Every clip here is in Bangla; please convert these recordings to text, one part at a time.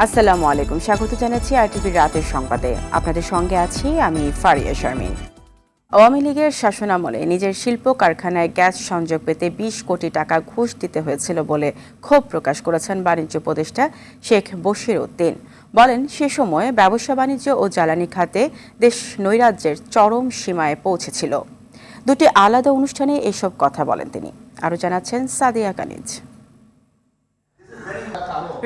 আসসালামু আলাইকুম, স্বাগত জানাচ্ছি আরটিভির রাতের সংবাদে। আপনাদের সঙ্গে আছি আমি ফারিয়া শারমিন। আওয়ামী লীগের শাসনামলে নিজের শিল্প কারখানায় গ্যাস সংযোগ পেতে ২০ কোটি টাকা ঘুষ দিতে হয়েছিল বলে ক্ষোভ প্রকাশ করেছেন বাণিজ্য উপদেষ্টা শেখ বশির উদ্দিন। বলেন, সে সময় ব্যবসা বাণিজ্য ও জ্বালানি খাতে দেশ নৈরাজ্যের চরম সীমায় পৌঁছেছিল। দুটি আলাদা অনুষ্ঠানে এসব কথা বলেন তিনি। আরও জানাচ্ছেন সাদিয়া কানিজ।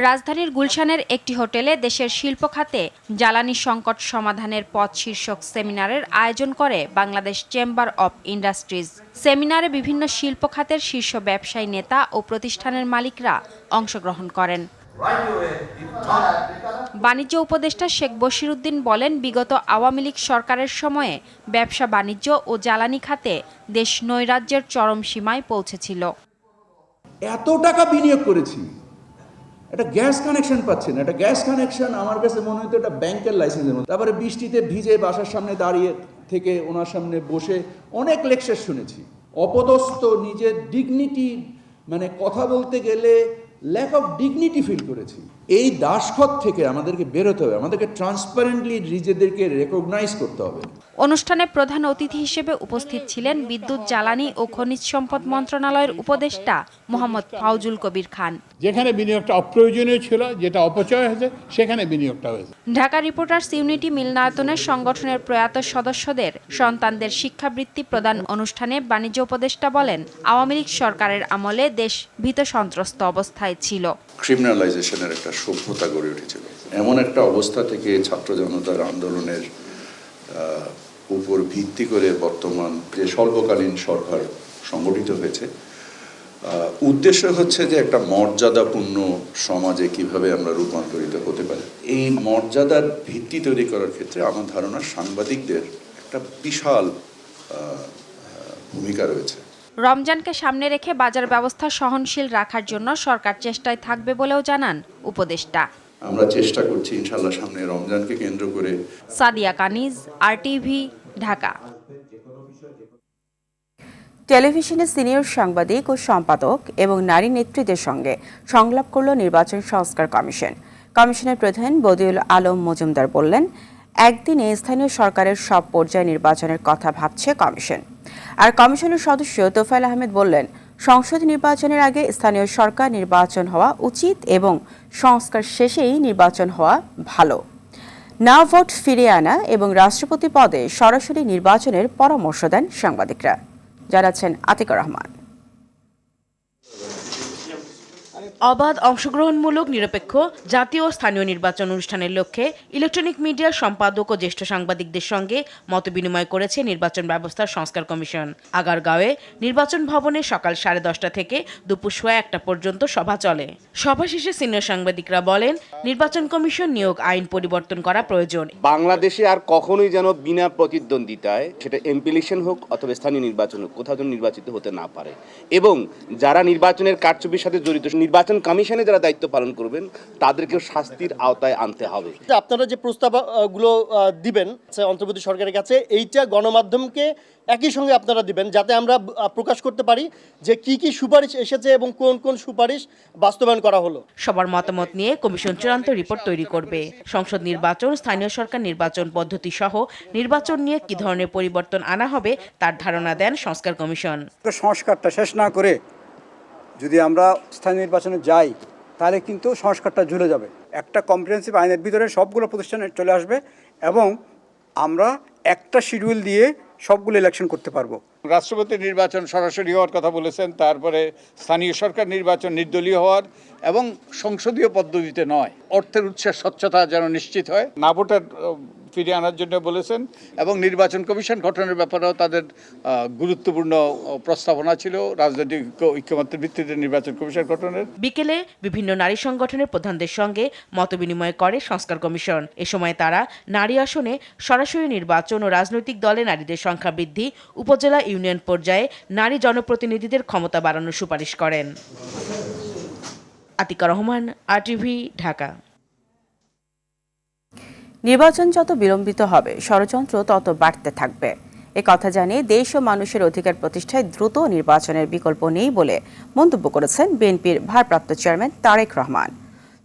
রাজধানীর গুলশানের একটি হোটেলে দেশের শিল্প খাতে জ্বালানি সংকট সমাধানের পথ শীর্ষক সেমিনারের আয়োজন করে বাংলাদেশ চেম্বার অব ইন্ডাস্ট্রিজ। সেমিনারে বিভিন্ন শিল্প খাতের শীর্ষ ব্যবসায়ী নেতা ও প্রতিষ্ঠানের মালিকরা অংশগ্রহণ করেন। বাণিজ্য উপদেষ্টা শেখ বশির উদ্দিন বলেন, বিগত আওয়ামী লীগ সরকারের সময়ে ব্যবসা বাণিজ্য ও জ্বালানি খাতে দেশ নৈরাজ্যের চরম সীমায় পৌঁছেছিল। এত টাকা বিনিয়োগ করেছি, একটা গ্যাস কানেকশন পাচ্ছেন, একটা গ্যাস কানেকশন আমার কাছে মনে হতো একটা ব্যাংকের লাইসেন্সের মতো। তারপরে বৃষ্টিতে ভিজে বাসার সামনে দাঁড়িয়ে থেকে ওনার সামনে বসে অনেক লেকচার শুনেছি। অপদস্থ, নিজের ডিগনিটি, মানে কথা বলতে গেলে ল্যাক অফ ডিগনিটি ফিল করেছি। এই দাসখত থেকে আমাদেরকে বেরোতে হবে, আমাদেরকে ট্রান্সপারেন্টলি নিজেদেরকে রেকগনাইজ করতে হবে। অনুষ্ঠানে প্রধান অতিথি হিসেবে উপস্থিত ছিলেন বিদ্যুৎ, জ্বালানি ও খনিজ সম্পদ মন্ত্রণালয়ের উপদেষ্টা মোহাম্মদ ফাউজুল কবির খান। যেখানে বিনিয়োগটা অপ্রয়োজনীয় ছিল, যেটা অপচয় হয়েছে, সেখানে বিনিয়োগটা হয়েছে। ঢাকা রিপোর্টার্স ইউনিটি মিলনায়তনের সংগঠনের প্রয়াত সদস্যদের সন্তানদের শিক্ষাবৃত্তি প্রদান অনুষ্ঠানে বাণিজ্য উপদেষ্টা বলেন, আওয়ামী লীগ সরকারের আমলে দেশ ভীত সন্ত্রস্ত অবস্থায় ছিল। ক্রিমিনালাইজেশনের একটা সভ্যতা গড়ে উঠেছিল। এমন একটা অবস্থা থেকে ছাত্র জনতার আন্দোলনের উপর ভিত্তি করে বর্তমান যে স্বল্পকালীন সরকার সংগঠিত হয়েছে, উদ্দেশ্য হচ্ছে যে একটা মর্যাদাপূর্ণ সমাজে কিভাবে আমরা রূপান্তরিত হতে পারি। এই মর্যাদার ভিত্তি তৈরি করার ক্ষেত্রে আমার ধারণা সাংবাদিকদের একটা বিশাল ভূমিকা রয়েছে। রমজানকে সামনে রেখে বাজার ব্যবস্থা সহনশীল রাখার জন্য সরকার চেষ্টায় থাকবে বলেও জানান উপদেষ্টা। আমরা চেষ্টা করছি ইনশাআল্লাহ সামনে রমজানকে কেন্দ্র করে। সাদিয়া কানিজ, আরটিভি, ঢাকা। টেলিভিশনের সিনিয়র সাংবাদিক ও সম্পাদক এবং নারী নেত্রীদের সঙ্গে সংলাপ করল নির্বাচন সংস্কার কমিশন। কমিশনের প্রধান বদিউল আলম মজুমদার বললেন, একদিনে স্থানীয় সরকারের সব পর্যায়ে নির্বাচনের কথা ভাবছে কমিশন। আর কমিশনের সদস্য তোফায়েল আহমেদ বললেন, সংসদ নির্বাচনের আগে স্থানীয় সরকার নির্বাচন হওয়া উচিত এবং সংস্কার শেষেই নির্বাচন হওয়া ভালো। না ভোট ফিরিয়ে আনা এবং রাষ্ট্রপতি পদে সরাসরি নির্বাচনের পরামর্শ দেন সাংবাদিকরা। জানাচ্ছেন আতিকুর রহমান। অবাধ, অংশগ্রহণমূলক, নিরপেক্ষ জাতীয় ও স্থানীয় নির্বাচন অনুষ্ঠানের লক্ষ্যে ইলেকট্রনিক মিডিয়ার সম্পাদক ও জ্যেষ্ঠ সাংবাদিকদের সঙ্গে মতবিনিময় করেছে নির্বাচন ব্যবস্থার সংস্কার কমিশন। আগারগাঁওয়ে নির্বাচন ভবনে সকাল 10:30 থেকে দুপুর 1:15 পর্যন্ত সভা চলে। সভা শেষে সিনিয়র সাংবাদিকরা বলেন, নির্বাচন কমিশন নিয়োগ আইন পরিবর্তন করা প্রয়োজন। বাংলাদেশে আর কখনোই যেন বিনা প্রতিদ্বন্দ্বিতায়, সেটা এমপি ইলেকশন হোক অথবা স্থানীয় নির্বাচন হোক, কোথাও যেন নির্বাচিত হতে না পারে। এবং যারা নির্বাচনের কারচুপির সাথে জড়িত, নির্বাচন কমিশনে যারা দায়িত্ব পালন করবেন, তাদেরকেও শাস্তির আওতায় আনতে হবে। আপনারা যে প্রস্তাবগুলো দিবেন অন্তর্বর্তী সরকারের কাছে, এইটা গণমাধ্যমকে একই সঙ্গে আপনারা দিবেন, যাতে আমরা প্রকাশ করতে পারি যে কি কি সুপারিশ এসেছে এবং কোন কোন সুপারিশ বাস্তবায়ন করা হলো। সবার মতামত নিয়ে কমিশন চূড়ান্ত রিপোর্ট তৈরি করবে। সংসদ নির্বাচন, স্থানীয় সরকার নির্বাচন পদ্ধতি সহ নির্বাচন নিয়ে কি ধরনের পরিবর্তন আনা হবে তার ধারণা দেন সংস্কার কমিশন। সংস্কারটা শেষ না করে যদি আমরা স্থানীয় নির্বাচনে যাই, তাহলে কিন্তু সংস্কারটা ঝুলে যাবে। একটা কম্প্রিহেনসিভ আইনের ভিতরে সবগুলো প্রতিষ্ঠানে চলে আসবে এবং আমরা একটা শিডিউল দিয়ে সবগুলো ইলেকশন করতে পারবো। রাষ্ট্রপতি নির্বাচন সরাসরি হওয়ার কথা বলেছেন, তারপরে স্থানীয় সরকার নির্বাচন নির্দলীয় হওয়ার এবং সংসদীয় পদ্ধতিতে নয়। অর্থের উৎসের স্বচ্ছতা যেন নিশ্চিত হয়। না ভোটার ফিরিয়ে আনার জন্য বলেছেন এবং নির্বাচন কমিশন গঠনের ব্যাপারেও তাদের গুরুত্বপূর্ণ প্রস্তাবনা ছিল, রাজনৈতিক ঐক্যমত্যের ভিত্তিতে নির্বাচন কমিশন গঠনের। বিকেলে বিভিন্ন নারী সংগঠনের প্রধানদের সঙ্গে মতবিনিময় করে সংস্কার কমিশন। এ সময় তারা নারী আসনে সরাসরি নির্বাচন ও রাজনৈতিক দলে নারীদের সংখ্যা বৃদ্ধি, উপজেলা ইউনিয়ন পর্যায়ে নারী জনপ্রতিনিধিদের ক্ষমতা বাড়ানোর সুপারিশ করেন। আতিকুর রহমান, আরটিভি, ঢাকা। নির্বাচন যত বিলম্বিত হবে, ষড়যন্ত্র তত বাড়তে থাকবে। এ কথা জানিয়ে দেশ ও মানুষের অধিকার প্রতিষ্ঠায় দ্রুত নির্বাচনের বিকল্প নেই বলে মন্তব্য করেছেন বিএনপির ভারপ্রাপ্ত চেয়ারম্যান তারেক রহমান।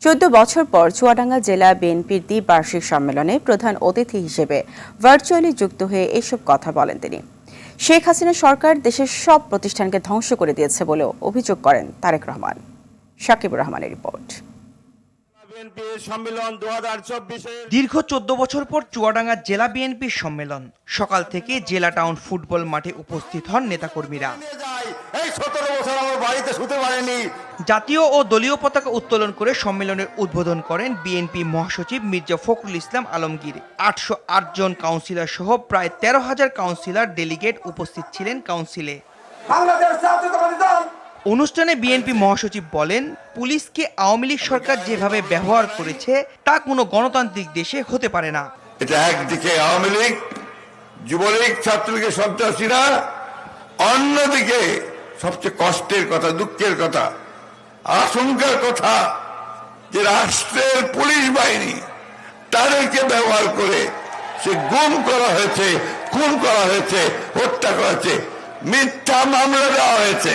14 বছর পর চুয়াডাঙ্গা জেলা বিএনপির দ্বিবার্ষিক সম্মেলনে প্রধান অতিথি হিসেবে ভার্চুয়ালি যুক্ত হয়ে এসব কথা বলেন তিনি। শেখ হাসিনা সরকার দেশের সব প্রতিষ্ঠানকে ধ্বংস করে দিয়েছে বলেও অভিযোগ করেন তারেক রহমান। সাকিবুর রহমানের রিপোর্ট। দীর্ঘ 14 বছর পর চুয়াডাঙ্গা জেলা বিএনপির সম্মেলন। সকাল থেকে জেলা টাউন ফুটবল মাঠে উপস্থিত হন নেতাকর্মীরা। জাতীয় ও দলীয় পতাকা উত্তোলন করে সম্মেলনের উদ্বোধন করেন বিএনপি মহাসচিব মির্জা ফখরুল ইসলাম আলমগীর। 808 জন কাউন্সিলর সহ প্রায় 13,000 কাউন্সিলর ডেলিগেট উপস্থিত ছিলেন কাউন্সিলে। অনুষ্ঠানে বিএনপি মহাসচিব বলেন, পুলিশকে আওয়ামী লীগ সরকার যেভাবে ব্যবহার করেছে তা কোনো গণতান্ত্রিক দেশে হতে পারে না। এটা একদিকে আওয়ামী লীগ, যুবলীগ, ছাত্রলীগের সন্ত্রাসীরা, অন্যদিকে সবচেয়ে কষ্টের কথা, দুঃখের কথা, আশঙ্কার কথা যে রাষ্ট্রের পুলিশ বাহিনী তাদেরকে ব্যবহার করে সে গুম করা হয়েছে, খুন করা হয়েছে, হত্যা করা হয়েছে, মিথ্যা মামলা দেওয়া হয়েছে।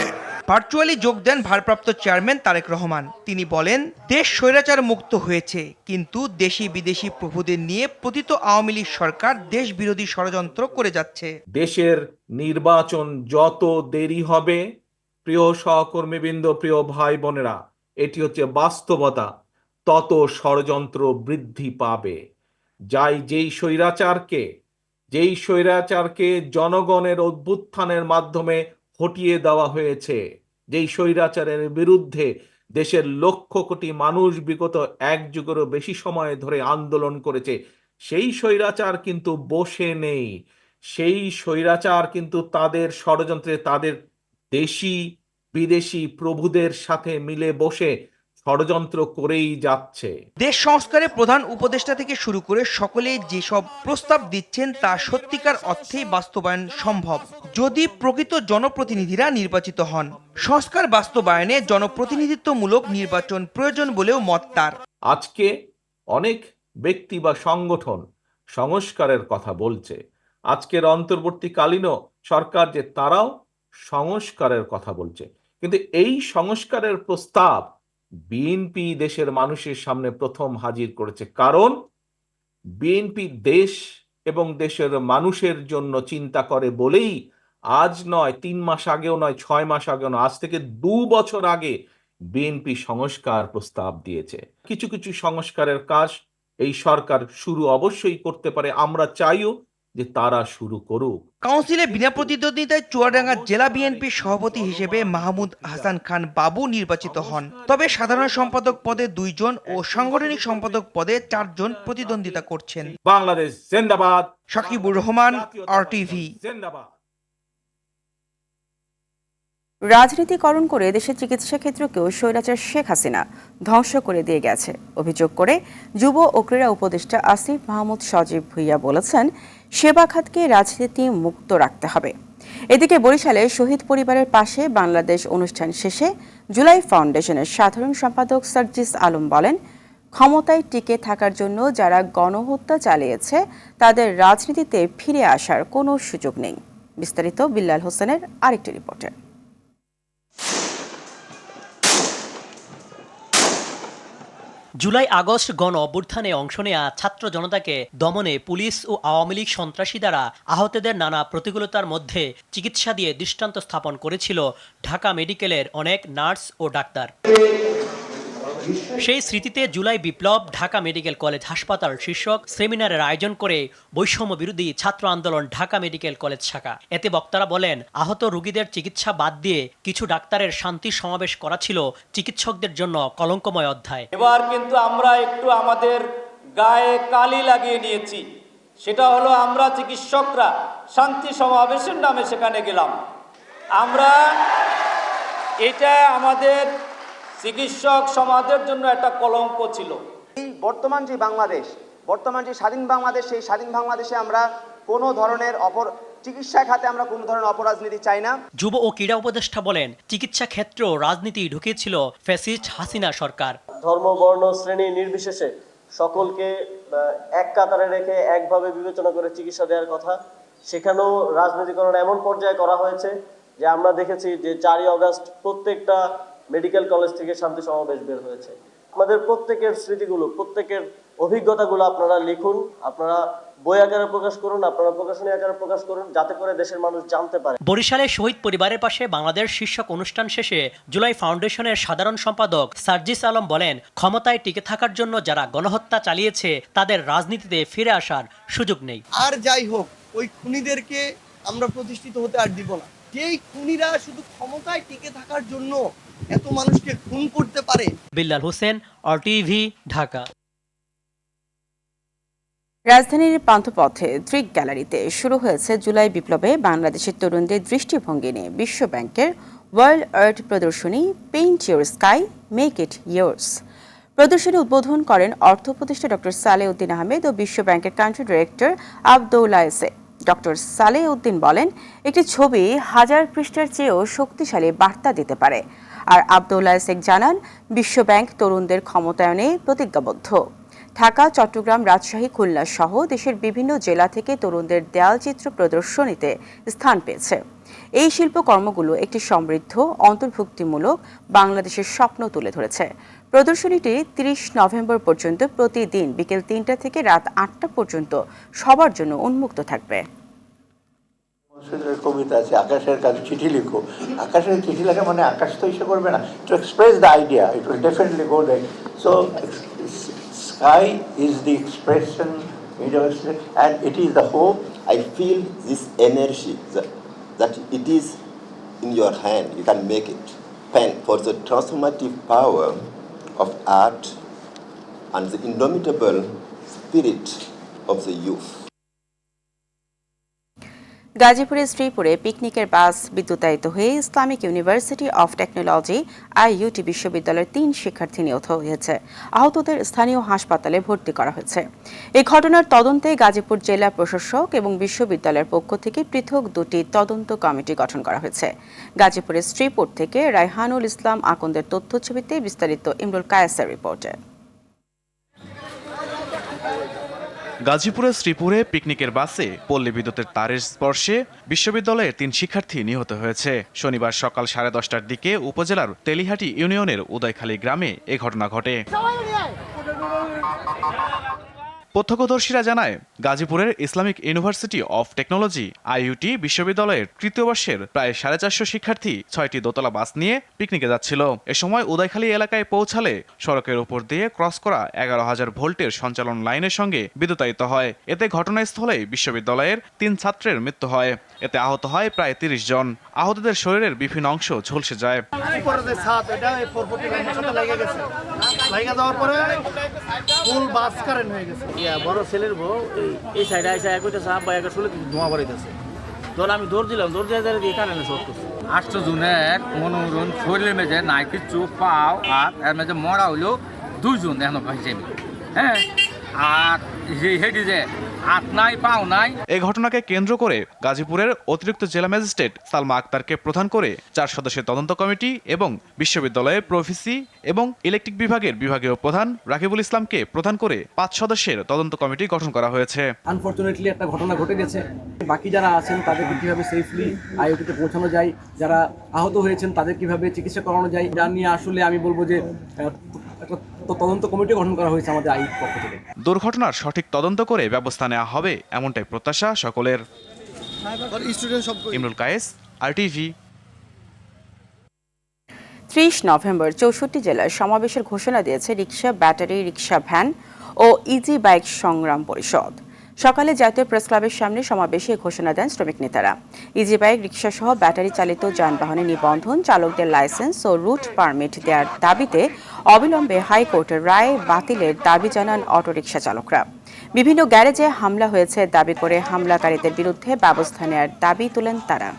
ভার্চুয়ালি যোগ দেন ভারপ্রাপ্ত চেয়ারম্যান তারেক রহমান। তিনি বলেন, দেশ স্বৈরাচার মুক্ত হয়েছে, কিন্তু দেশি বিদেশি প্রভুদের নিয়ে পতিত আওয়ামী লীগ সরকার দেশ বিরোধী ষড়যন্ত্র করে যাচ্ছে। দেশের নির্বাচন যত দেরি হবে, প্রিয় সহকর্মীবৃন্দ, প্রিয় ভাই বোনেরা, এটি হচ্ছে বাস্তবতা, তত ষড়যন্ত্র বৃদ্ধি পাবে। যেই স্বৈরাচারকে জনগণের অভ্যুত্থানের মাধ্যমে হটিয়ে দেওয়া হয়েছে, যেই স্বৈরাচারের বিরুদ্ধে দেশের লক্ষ কোটি মানুষ বিগত 1 যুগেরও বেশি সময় ধরে আন্দোলন করেছে, সেই স্বৈরাচার কিন্তু বসে নেই। সেই স্বৈরাচার কিন্তু তাদের ষড়যন্ত্রে তাদের দেশি বিদেশি প্রভুদের সাথে মিলে বসে ষড়যন্ত্র করেই যাচ্ছে। দেশ সংস্কারে প্রধান উপদেষ্টা থেকে শুরু করে সকলেই যেসব প্রস্তাব দিচ্ছেন তা সত্যিকার অর্থেই বাস্তবায়ন সম্ভব যদি প্রকৃত জনপ্রতিনিধিরা নির্বাচিত হন। সংস্কার বাস্তবায়নে জনপ্রতিনিধিত্বমূলক নির্বাচন প্রয়োজন বলেও মত তার। আজকে অনেক ব্যক্তি বা সংগঠন সংস্কারের কথা বলছে। আজকের অন্তর্বর্তীকালীনও সরকার যে তারাও সংস্কারের কথা বলছে, কিন্তু এই সংস্কারের প্রস্তাব বিএনপি দেশের মানুষের সামনে প্রথম হাজির করেছে। কারণ বিএনপি দেশ এবং দেশের মানুষের জন্য চিন্তা করে বলেই আজ নয়, 3 মাস আগেও নয়, 6 মাস আগেও নয়, আজ থেকে 2 বছর আগে বিএনপি সংস্কার প্রস্তাব দিয়েছে। কিছু কিছু সংস্কারের কাজ এই সরকার শুরু অবশ্যই করতে পারে, আমরা চাইও যে তারা শুরু করুক। কাউন্সিলে বিনা প্রতিদ্বন্দ্বিতায় চুয়াডাঙ্গা জেলা বিএনপির সভাপতি হিসেবে মাহমুদ হাসান খান বাবু নির্বাচিত হন। তবে সাধারণ সম্পাদক পদে 2 জন ও সাংগঠনিক সম্পাদক পদে 4 জন প্রতিদ্বন্দ্বিতা করছেন। বাংলাদেশ জিন্দাবাদ। সাকিবুর রহমান, RTV। জিন্দাবাদ। রাজনীতিকরণ করে দেশের চিকিৎসা ক্ষেত্রকেও স্বৈরাচার শেখ হাসিনা ধ্বংস করে দিয়ে গেছে অভিযোগ করে যুব ও ক্রীড়া উপদেষ্টা আসিফ মাহমুদ সজীব ভুইয়া বলেছেন, সেবা খাতকে রাজনীতি মুক্ত রাখতে হবে। এদিকে বরিশালে শহীদ পরিবারের পাশে বাংলাদেশ অনুষ্ঠান শেষে জুলাই ফাউন্ডেশনের সাধারণ সম্পাদক সার্জিস আলম বলেন, ক্ষমতায় টিকে থাকার জন্য যারা গণহত্যা চালিয়েছে তাদের রাজনীতিতে ফিরে আসার কোনো সুযোগ নেই। বিস্তারিত বিল্লাল হোসেনের আরেকটি রিপোর্টে। জুলাই আগস্ট গণ অভ্যুত্থানে অংশ নেয়া ছাত্র জনতাকে দমনে পুলিশ ও আওয়ামী লীগ সন্ত্রাসী দ্বারা আহতদের নানা প্রতিকূলতার মধ্যে চিকিৎসা দিয়ে দৃষ্টান্ত স্থাপন করেছিল ঢাকা মেডিকেলের অনেক নার্স ও ডাক্তার। সেই স্মৃতিতে জুলাই বিপ্লব ঢাকা মেডিকেল কলেজ হাসপাতাল শীর্ষক সেমিনারের আয়োজন করে বৈষম্য বিরোধী ছাত্র আন্দোলন ঢাকা মেডিকেল কলেজ শাখা। এতে বক্তারা বলেন, আহত রোগীদের চিকিৎসা বাদ দিয়ে কিছু ডাক্তারের শান্তি সমাবেশ করা ছিল চিকিৎসকদের জন্য কলঙ্কময় অধ্যায়। এবার কিন্তু আমরা একটু আমাদের গায়ে কালি লাগিয়ে নিয়েছি, সেটা হলো আমরা চিকিৎসকরা শান্তি সমাবেশের নামে সেখানে গেলাম। আমরা এটা আমাদের চিকিৎসক সমাজের জন্য একটা কলঙ্ক ছিল। এই বর্তমান যে স্বাধীন বাংলাদেশ, সেই স্বাধীন বাংলাদেশে আমরা কোনো ধরনের চিকিৎসা খাতে আমরা কোনো ধরনের অপরাজনীতি চাই না। যুব ও ক্রীড়া উপদেষ্টা বলেন, চিকিৎসা ক্ষেত্রেও রাজনীতি ঢুকিয়েছিল ফ্যাসিস্ট হাসিনা সরকার। ধর্ম, বর্ণ, শ্রেণী নির্বিশেষে সকলকে এক কাতারে রেখে একভাবে বিবেচনা করে চিকিৎসা দেওয়ার কথা, সেখানেও রাজনীতিকরণ এমন পর্যায়ে করা হয়েছে যে আমরা দেখেছি যে 4ই আগস্ট প্রত্যেকটা মেডিকেল কলেজ থেকে শান্তি সমাবেশ বের হয়েছে। আমাদের প্রত্যেকের স্মৃতিগুলো, প্রত্যেকের অভিজ্ঞতাগুলো আপনারা লিখুন, আপনারা বই আকারে প্রকাশ করুন, আপনারা প্রকাশনী আকারে প্রকাশ করুন, যাতে করে দেশের মানুষ জানতে পারে। বরিশালে শহীদ পরিবারের পাশে বাংলাদেশ শীর্ষক অনুষ্ঠান শেষে জুলাই ফাউন্ডেশনের সাধারণ সম্পাদক সার্জিস আলম বলেন, ক্ষমতায় টিকে থাকার জন্য যারা গণহত্যা চালিয়েছে তাদের রাজনীতিতে ফিরে আসার সুযোগ নেই। আর যাই হোক, ওই খুনিদেরকে আমরা প্রতিষ্ঠিত হতে আর দিব না। যেই খুনিরা শুধু ক্ষমতায় টিকে থাকার জন্য এত মানুষকে খুন করতে পারে। বিল্লাল হোসেন, RTV, ঢাকা। রাজধানীর পান্থপথে দৃক গ্যালারিতে শুরু হয়েছে জুলাই বিপ্লবে বাংলাদেশের তরুণদের দৃষ্টিভঙ্গি নিয়ে বিশ্ব ব্যাংকের ওয়ার্ল্ড আর্ট প্রদর্শনী paint your sky, make it yours. প্রদর্শনী উদ্বোধন করেন অর্থ উপদেষ্টা ডক্টর সালেহ উদ্দিন আহমেদ ও বিশ্ব ব্যাংকের কান্ট্রি ডিরেক্টর আবদুল্লাহ এসে। ডক্টর সালেহ উদ্দিন বলেন, একটি ছবি 1000 পৃষ্ঠার চেয়েও শক্তিশালী বার্তা দিতে পারে। আর আবদুল্লাহ এসে জানান, বিশ্ব ব্যাংক তরুণদের ক্ষমতায়নে প্রতিজ্ঞাবদ্ধ। ঢাকা, চট্টগ্রাম, রাজশাহী, খুলনা সহ দেশের বিভিন্ন জেলা থেকে তরুণদের দেয়ালচিত্র প্রদর্শনীতে স্থান পেয়েছে। এই শিল্পকর্মগুলো একটি সমৃদ্ধ, অন্তর্ভুক্তিমূলক বাংলাদেশের স্বপ্ন তুলে ধরেছে। প্রদর্শনীটি 30 নভেম্বর পর্যন্ত প্রতিদিন বিকেল 3টা থেকে রাত 8টা পর্যন্ত সবার জন্য উন্মুক্ত থাকবে। কবিতা আছে, আকাশের কাছে চিঠি লিখো। আকাশের চিঠি লেখা মানে আকাশ তো ইসে করবে না, to express the idea, it will definitely go there. So sky is the expression, and it is the hope. I feel this energy that it is in your hand, you can make it. Pen for the transformative power of art and the indomitable spirit of the youth. গাজীপুরের শ্রীপুরে পিকনিকের বাস বিদ্যুতায়িত হয়ে Islamic university of technology IUT বিশ্ববিদ্যালয়ের 3 শিক্ষার্থী নিহত হয়েছে। আহতদের স্থানীয় হাসপাতালে ভর্তি করা হয়েছে। এই ঘটনার তদন্তে গাজীপুর জেলা প্রশাসক এবং বিশ্ববিদ্যালয়ের পক্ষ থেকে পৃথক 2টি তদন্ত কমিটি গঠন করা হয়েছে। গাজীপুরের শ্রীপুর থেকে রায়হানুল ইসলাম আকন্দের তথ্যছবিতে বিস্তারিত ইমরুল কায়েসের রিপোর্টে। গাজীপুরের শ্রীপুরে পিকনিকের বাসে পল্লী বিদ্যুতের তারের স্পর্শে বিশ্ববিদ্যালয়ের 3 শিক্ষার্থী নিহত হয়েছে। শনিবার সকাল 10:30টার দিকে উপজেলার তেলিহাটি ইউনিয়নের উদয়খালী গ্রামে এ ঘটনা ঘটে। প্রত্যক্ষদর্শীরা জানায়, গাজীপুরের Islamic university of technology IUT বিশ্ববিদ্যালয়ের তৃতীয় বর্ষের প্রায় 450 শিক্ষার্থী 6টি দোতলা বাস নিয়ে পিকনিকে যাচ্ছিল। এ সময় উদয়খালী এলাকায় পৌঁছালে সড়কের উপর দিয়ে ক্রস করা 11,000 ভোল্টের সঞ্চালন লাইনের সঙ্গে বিদ্যুতায়িত হয়। এতে ঘটনাস্থলেই বিশ্ববিদ্যালয়ের 3 ছাত্রের মৃত্যু হয়। এতে আহত হয় প্রায় 30 জন। আহতদের শরীরের বিভিন্ন অংশ ঝলসে যায়। বড় ছেলের বউ এই সাইডে এসে কইতেছে আব্বা একটা শুলে ধোঁয়া বাড়িতেছে। ধর আমি দৌড় দিলাম, দৌড় দিয়ে কারেন্ট শর্ট করছে। 8 জুনে মনোরঞ্জন শরীরের মেঝে নাই কিছু পাও আর এর মেঝে মরা হইলো 2 জন এখনো পাইছে। হ্যাঁ, আর হেডি যে হাত নাই পাও নাই। এই ঘটনাকে কেন্দ্র করে গাজীপুরের অতিরিক্ত জেলা ম্যাজিস্ট্রেট সালমা আক্তারকে প্রধান করে 4 সদস্যের তদন্ত কমিটি এবং বিশ্ববিদ্যালয়ের প্রফেসি এবং ইলেকট্রিক বিভাগের বিভাগীয় প্রধান রাকিবুল ইসলামকে প্রধান করে 5 সদস্যের তদন্ত কমিটি গঠন করা হয়েছে। আনফরচুনেটলি একটা ঘটনা ঘটে গেছে। বাকি যারা আছেন তাদেরকে কিভাবে সেফলি IUT-তে পৌঁছানো যায়, যারা আহত হয়েছেন তাদের কিভাবে চিকিৎসা করানো যায়, যা নিয়ে আসলে আমি বলবো যে তদন্ত কমিটি গঠন করা হয়েছে আমাদের IUT পক্ষ থেকে। দুর্ঘটনার সঠিক তদন্ত করে ব্যবস্থা নেওয়া হবে এমনটাই প্রত্যাশা সকলের। ইমরুল কায়েস, RTV। 30 নভেম্বর 64 জেলায় সমাবেশের ঘোষণা দিয়েছে রিকশা, ব্যাটারি রিকশা, ভ্যান ও ইজি বাইক সংগ্রাম পরিষদ। সকালে জাতীয় প্রেস ক্লাবের সামনে সমাবেশে ঘোষণা দেন শ্রমিক নেতারা। ইজি বাইক, রিকশা সহ ব্যাটারি চালিত যানবাহনের নিবন্ধন, চালকদের লাইসেন্স ও রুট পারমিট দেওয়ার দাবিতে অবিলম্বে হাইকোর্টের রায় বাতিলের দাবি জানান অটোরিকশা চালকরা। বিভিন্ন গ্যারেজে হামলা হয়েছে দাবি করে হামলাকারীদের বিরুদ্ধে ব্যবস্থা নেওয়ার দাবি তোলেন তারা।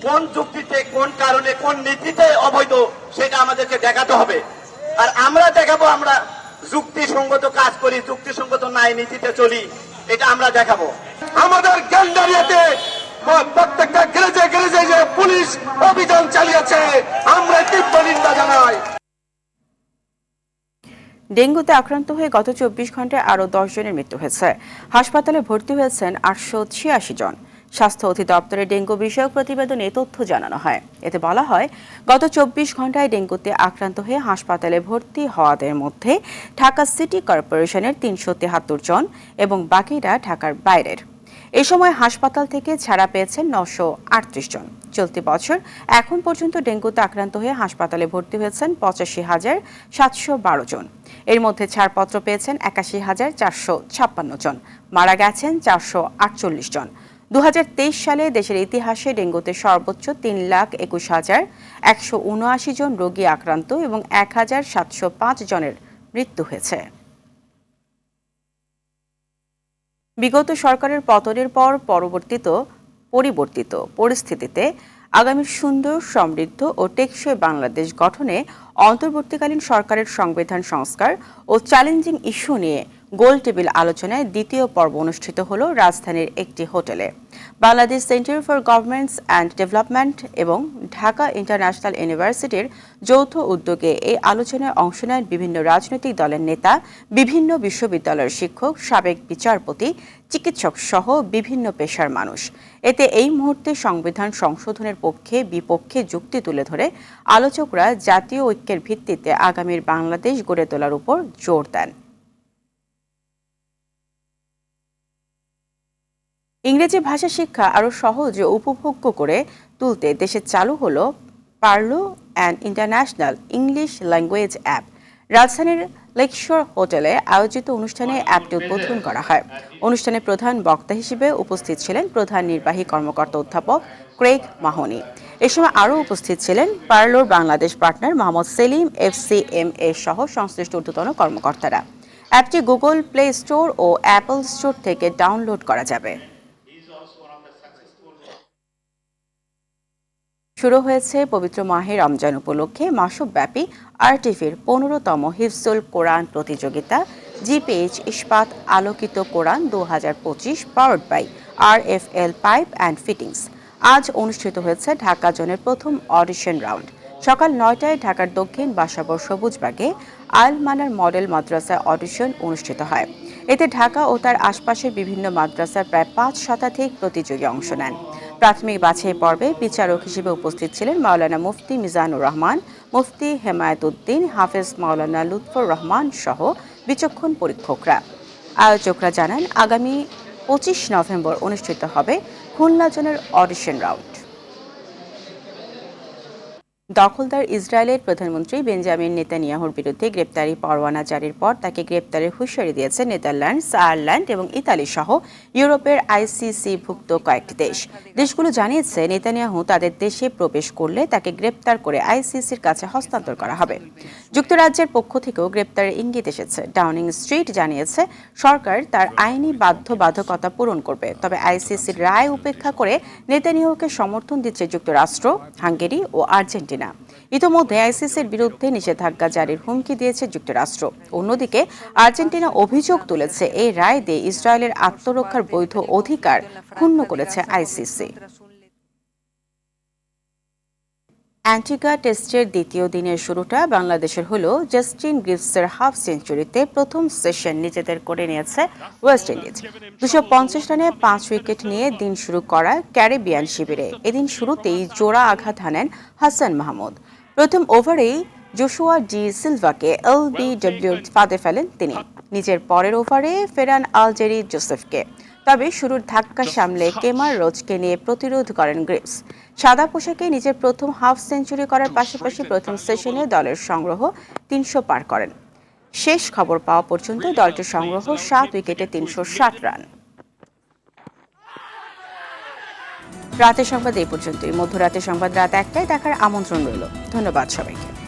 কোন যুক্তিতে, কোন কারণে, কোন নীতিতে অবৈধ সেটা আমাদেরকে দেখাতে হবে। আর আমরা দেখাবো আমরা যুক্তিসঙ্গত কাজ করি, যুক্তিসঙ্গত ন্যায় নীতিতে চলি, এটা আমরা দেখাবো। আমাদের গ্যান্ডারিয়াতে প্রত্যেকটা গ্যারেজে গ্যারেজে যে পুলিশ অভিযান চালিয়েছে, আমরা তীব্র নিন্দা জানাই। ডেঙ্গুতে আক্রান্ত হয়ে গত 24 ঘন্টায় আরও 10 জনের মৃত্যু হয়েছে। হাসপাতালে ভর্তি হয়েছেন 886 জন। স্বাস্থ্য অধিদপ্তরের ডেঙ্গু বিষয়ক প্রতিবেদনে তথ্য জানানো হয়। এতে বলা হয়, গত ২৪ ঘন্টায় ডেঙ্গুতে আক্রান্ত হয়ে হাসপাতালে ভর্তি হওয়াদের মধ্যে ঢাকা সিটি কর্পোরেশনের ৩৭৩ জন এবং বাকিরা ঢাকার বাইরের। এ সময় হাসপাতাল থেকে ছাড়া পেয়েছেন ৯৩৮ জন। চলতি বছর এখন পর্যন্ত ডেঙ্গুতে আক্রান্ত হয়ে হাসপাতালে ভর্তি হয়েছেন ৮৫,৭১২ জন। এর মধ্যে ছাড়পত্র পেয়েছেন ৮১,৪৫৬ জন, মারা গেছেন ৪৪৮ জন। ২০২৩ সালে দেশের ইতিহাসে ডেঙ্গুতে সর্বোচ্চ ৩,২১,১৭৯ জন রোগী আক্রান্ত এবং ১,৭০৫ জনের মৃত্যু হয়েছে। বিগত সরকারের পতনের পর পরিবর্তিত পরিস্থিতিতে আগামী সুন্দর, সমৃদ্ধ ও টেকসই বাংলাদেশ গঠনে অন্তর্বর্তীকালীন সরকারের সংবিধান সংস্কার ও চ্যালেঞ্জিং ইস্যু নিয়ে গোলটেবিল আলোচনায় দ্বিতীয় পর্ব অনুষ্ঠিত হল রাজধানীর একটি হোটেলে। Bangladesh centre for governance and development এবং ঢাকা ইন্টারন্যাশনাল ইউনিভার্সিটির যৌথ উদ্যোগে এই আলোচনায় অংশ নেন বিভিন্ন রাজনৈতিক দলের নেতা, বিভিন্ন বিশ্ববিদ্যালয়ের শিক্ষক, সাবেক বিচারপতি, চিকিৎসক সহ বিভিন্ন পেশার মানুষ। এতে এই মুহূর্তে সংবিধান সংশোধনের পক্ষে বিপক্ষে যুক্তি তুলে ধরে আলোচকরা জাতীয় ঐক্যের ভিত্তিতে আগামীর বাংলাদেশ গড়ে তোলার উপর জোর দেন। ইংরেজি ভাষা শিক্ষা আরও সহজ ও উপভোগ্য করে তুলতে দেশে চালু হলো Parlo and international English language app. রাজধানীর লেকশোর হোটেলে আয়োজিত অনুষ্ঠানে অ্যাপটি উদ্বোধন করা হয়। অনুষ্ঠানে প্রধান বক্তা হিসেবে উপস্থিত ছিলেন প্রধান নির্বাহী কর্মকর্তা অধ্যাপক ক্রেগ মাহনি। এ সময় আরও উপস্থিত ছিলেন পার্লোর বাংলাদেশ পার্টনার মোহাম্মদ সেলিম, FCMA সহ সংশ্লিষ্ট ঊর্ধ্বতন কর্মকর্তারা। অ্যাপটি গুগল প্লে স্টোর ও অ্যাপল স্টোর থেকে ডাউনলোড করা যাবে। শুরু হয়েছে পবিত্র মাহে রমজান উপলক্ষে মাসব্যাপী আরটিভির ১৫তম হিফজুল কোরআন প্রতিযোগিতা জিপিএইচ ইস্পাত আলোকিত কোরআন ২০২৫ powered by RFL pipe and fittings. আজ অনুষ্ঠিত হয়েছে ঢাকা জোনের প্রথম অডিশন রাউন্ড। সকাল ৯টায় ঢাকার দক্ষিণ বাসাবর সবুজবাগে আল মানার মডেল মাদ্রাসায় অডিশন অনুষ্ঠিত হয়। এতে ঢাকা ও তার আশপাশের বিভিন্ন মাদ্রাসার প্রায় ৫ শতাধিক প্রতিযোগী অংশ নেন। প্রাথমিক বাছাই পর্বে বিচারক হিসেবে উপস্থিত ছিলেন মাওলানা মুফতি মিজানুর রহমান, মুফতি হেমায়েত উদ্দিন, হাফেজ মাওলানা লুৎফর রহমান সহ বিচক্ষণ পরীক্ষকরা। আয়োজকরা জানান, আগামী ২৫ নভেম্বর অনুষ্ঠিত হবে খুলনা জোনের অডিশন রাউন্ড। দখলদার ইসরায়েলের প্রধানমন্ত্রী বেঞ্জামিন নেতানিয়াহুর বিরুদ্ধে গ্রেপ্তারি পরোয়ানা জারির পর তাকে গ্রেপ্তারের হুঁশিয়ারি দিয়েছে নেদারল্যান্ডস, আয়ারল্যান্ড এবং ইতালি সহ ইউরোপের ICC-ভুক্ত কয়েকটি দেশ। দেশগুলো জানিয়েছে নেতানিয়াহু তাদের দেশে প্রবেশ করলে তাকে গ্রেপ্তার করে ICCর কাছে হস্তান্তর করা হবে। যুক্তরাজ্যের পক্ষ থেকেও গ্রেপ্তারের ইঙ্গিত এসেছে। ডাউনিং স্ট্রিট জানিয়েছে সরকার তার আইনি বাধ্যবাধকতা পূরণ করবে, তবে ICCর রায় উপেক্ষা করে নেতানিয়াহুকে সমর্থন দিচ্ছে যুক্তরাষ্ট্র, হাঙ্গেরি ও আর্জেন্টিনা। ইতোমধ্যে ICCর বিরুদ্ধে নিষেধাজ্ঞা জারির হুমকি দিয়েছে যুক্তরাষ্ট্র। অন্যদিকে আর্জেন্টিনা অভিযোগ তুলেছে এই রায় দিয়ে ইসরায়েলের আত্মরক্ষার বৈধ অধিকার ক্ষুণ্ণ করেছে ICC। অ্যান্টিগা টেস্টের দ্বিতীয় দিনের শুরুটা বাংলাদেশের হলো জাস্টিন গ্রিভসের হাফ সেঞ্চুরিতে প্রথম সেশন নিজেদের করে নিয়েছে ওয়েস্ট ইন্ডিজ। ২৫০ রানে 5 উইকেট নিয়ে দিন শুরু করা ক্যারিবিয়ান শিবিরে এদিন শুরুতেই জোড়া আঘাত হানেন হাসান মাহমুদ। প্রথম ওভারেই জোশুয়া ডি সিলভাকে LBW ফাঁদে ফেলেন তিনি। নিজের পরের ওভারে ফেরান আলজেরি জোসেফকে, তবে শুরুর ধাক্কা সামলে কেমার রোজকে নিয়ে প্রতিরোধ করেন গ্রিভস। সাদা পোশাকে নিজের প্রথম হাফ সেঞ্চুরি করার পাশাপাশি প্রথম সেশনে দলের সংগ্রহ ৩০০ পার করেন। শেষ খবর পাওয়া পর্যন্ত দলটির সংগ্রহ 7 উইকেটে ৩৬০ রান। রাতের সংবাদ এই পর্যন্তই। মধ্যরাতের সংবাদ রাত ১টায় দেখার আমন্ত্রণ রইল। ধন্যবাদ সবাইকে।